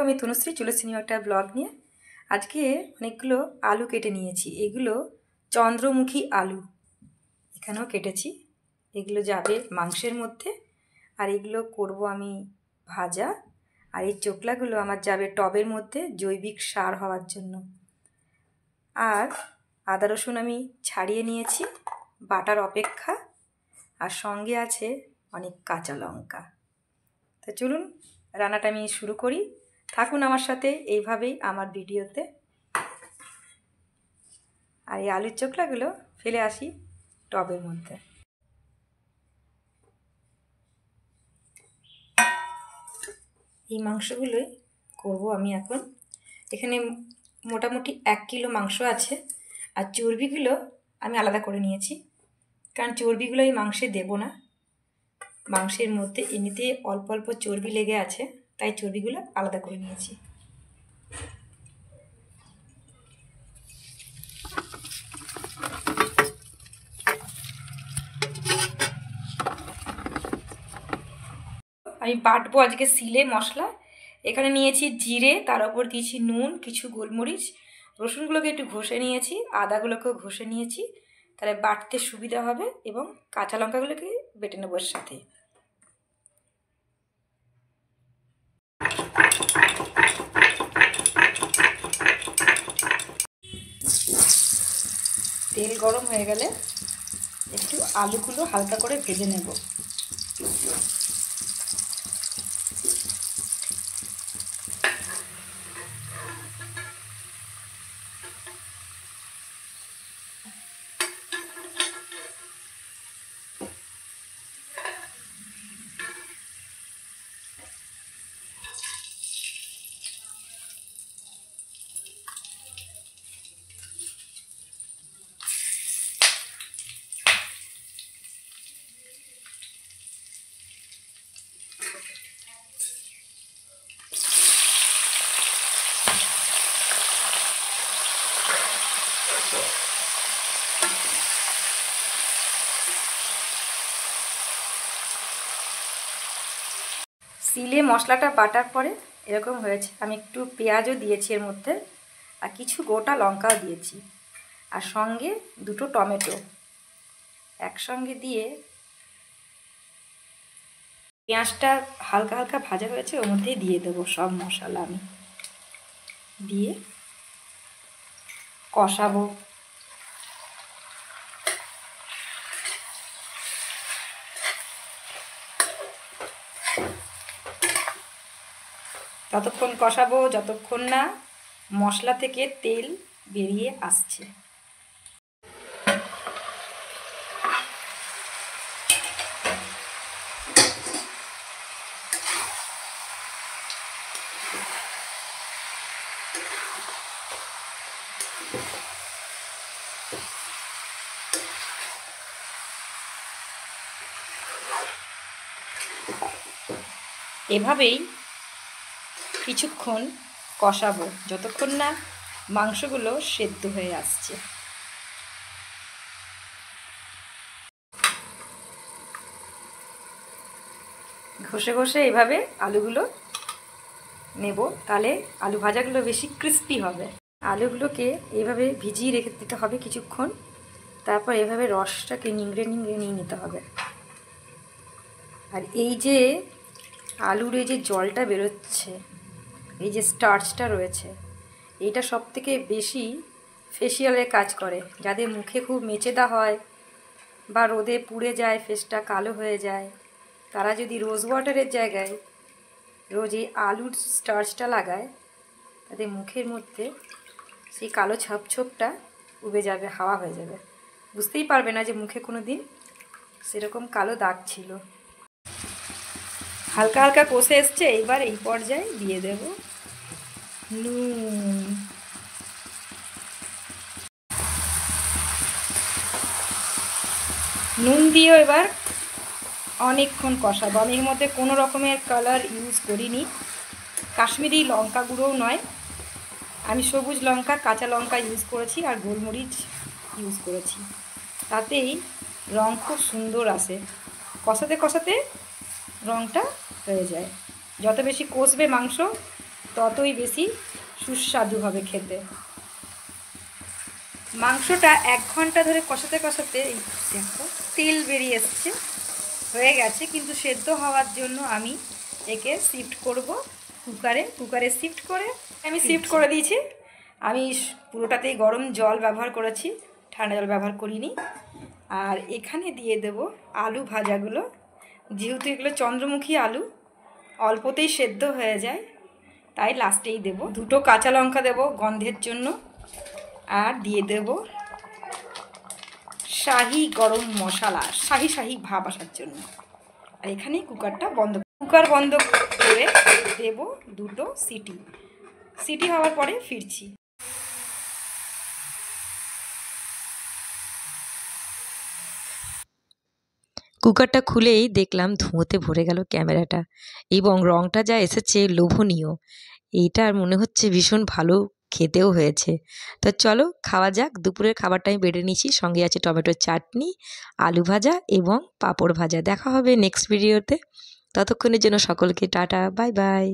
আমি তনুশ্রী চলে এসেছি একটা ব্লগ নিয়ে। আজকে অনেকগুলো আলু কেটে নিয়েছি। এগুলো চন্দ্রমুখী আলু, এখানেও কেটেছি। এগুলো যাবে মাংসের মধ্যে, আর এগুলো করব আমি ভাজা। আর এই চোকলাগুলো আমার যাবে টবের মধ্যে জৈবিক সার হওয়ার জন্য। আর আদা রসুন আমি ছাড়িয়ে নিয়েছি বাটার অপেক্ষা, আর সঙ্গে আছে অনেক কাঁচা লঙ্কা। তো চলুন রান্নাটা আমি শুরু করি। থাকুন আমার সাথে এইভাবেই আমার ভিডিওতে। আর এই আলুর চোখলাগুলো ফেলে আসি টবের মধ্যে। এই মাংসগুলোই করব আমি এখন। এখানে মোটামুটি 1 কিলো মাংস আছে, আর চর্বিগুলো আমি আলাদা করে নিয়েছি, কারণ চর্বিগুলো এই মাংসে দেব না। মাংসের মধ্যে এমনিতে অল্প অল্প চর্বি লেগে আছে, তাই চর্বিগুলো আলাদা করে নিয়েছি। আমি বাটবো আজকে সিলে মশলা। এখানে নিয়েছি জিরে, তার উপর দিয়েছি নুন, কিছু গোলমরিচ, রসুনগুলোকে একটু ঘষে নিয়েছি, আদাগুলোকেও ঘষে নিয়েছি, তাহলে বাটতে সুবিধা হবে, এবং কাঁচা লঙ্কাগুলোকে বেটে নেবো এর সাথে। তেল গরম হয়ে গেলে একটু আলুগুলো হালকা করে ভেজে নেব। সিলে মশলাটা বাটার পরে এরকম হয়েছে। আমি একটু পেঁয়াজও দিয়েছি এর মধ্যে, আর কিছু গোটা লঙ্কাও দিয়েছি, আর সঙ্গে 2টো টমেটো একসঙ্গে দিয়ে পেঁয়াজটা হালকা হালকা ভাজা হয়েছে, ওর মধ্যেই দিয়ে দেবো সব মশলা। আমি দিয়ে কষাবো। ততক্ষণ কষাবো যতক্ষণ না মশলা থেকে তেল বেরিয়ে আসছে। এভাবেই কিছুক্ষণ কষাবো যতক্ষণ না মাংসগুলো সেদ্ধ হয়ে আসছে। ঘষে ঘষে এভাবে আলুগুলো নেব, তাহলে আলু ভাজাগুলো বেশি ক্রিস্পি হবে। আলুগুলোকে এইভাবে ভিজিয়ে রেখে দিতে হবে কিছুক্ষণ, তারপর এভাবে রসটাকে নিংড়ে নিংড়ে নিয়ে নিতে হবে। আর এই যে আলুর এই যে জলটা বেরোচ্ছে, এই যে স্টার্চটা রয়েছে, এইটা সবথেকে বেশি ফেসিয়ালে কাজ করে। যাদের মুখে খুব মেচেদা হয় বা রোদে পুড়ে যায়, ফেসটা কালো হয়ে যায়, তারা যদি রোজ ওয়াটারের জায়গায় রোজ এই আলুর স্টার্চটা লাগায়, তাদের মুখের মধ্যে সেই কালো ছোপটা উবে যাবে, হাওয়া হয়ে যাবে, বুঝতেই পারবে না যে মুখে কোনো দিন সেরকম কালো দাগ ছিল। হালকা হালকা কষে এসছে, এইবার এই পর্যায়ে দিয়ে দেব নুন। নুন দিয়েও এবার অনেকক্ষণ কষাবো। আমি এর মধ্যে কোনো রকমের কালার ইউজ করিনি, কাশ্মীরি লঙ্কা গুঁড়োও নয়, আমি সবুজ লঙ্কা, কাঁচা লঙ্কা ইউজ করেছি, আর গোলমরিচ ইউজ করেছি। তাতেই রং খুব সুন্দর আসে। কষাতে কষাতে রংটা হয়ে যায়। যত বেশি কষবে মাংস, ততই বেশি সুস্বাদু হবে খেতে। মাংসটা 1 ঘন্টা ধরে কষাতে কষাতে দেখো তেল বেরিয়ে এসছে, হয়ে গেছে। কিন্তু সেদ্ধ হওয়ার জন্য আমি একে শিফট করব কুকারে শিফট করে আমি শিফট করে দিয়েছি। আমি পুরোটাতেই গরম জল ব্যবহার করেছি, ঠান্ডা জল ব্যবহার করিনি। আর এখানে দিয়ে দেব আলু ভাজাগুলো। যেহেতু এগুলো চন্দ্রমুখী আলু, অল্পতেই সেদ্ধ হয়ে যায়, তাই লাস্টেই দেব। 2টো কাঁচা লঙ্কা দেব গন্ধের জন্য। আর দিয়ে দেব শাহি গরম মশলা, শাহি ভাব আসার জন্য। আর এখানে কুকার বন্ধ করে দেব 2টো সিটি হওয়ার পরে ফিরছি। কুকারটা খুলেই দেখলাম ধুঁয়োতে ভরে গেল ক্যামেরাটা, এবং রঙটা যা এসেছে লোভনীয়। এইটার মনে হচ্ছে ভীষণ ভালো খেতেও হয়েছে। তো চলো খাওয়া যাক। দুপুরের খাবারটা আমি বেড়ে নিয়েছি, সঙ্গে আছে টমেটোর চাটনি, আলু ভাজা এবং পাঁপড় ভাজা। দেখা হবে নেক্সট ভিডিওতে। ততক্ষণের জন্য সকলকে টাটা, বাই বাই।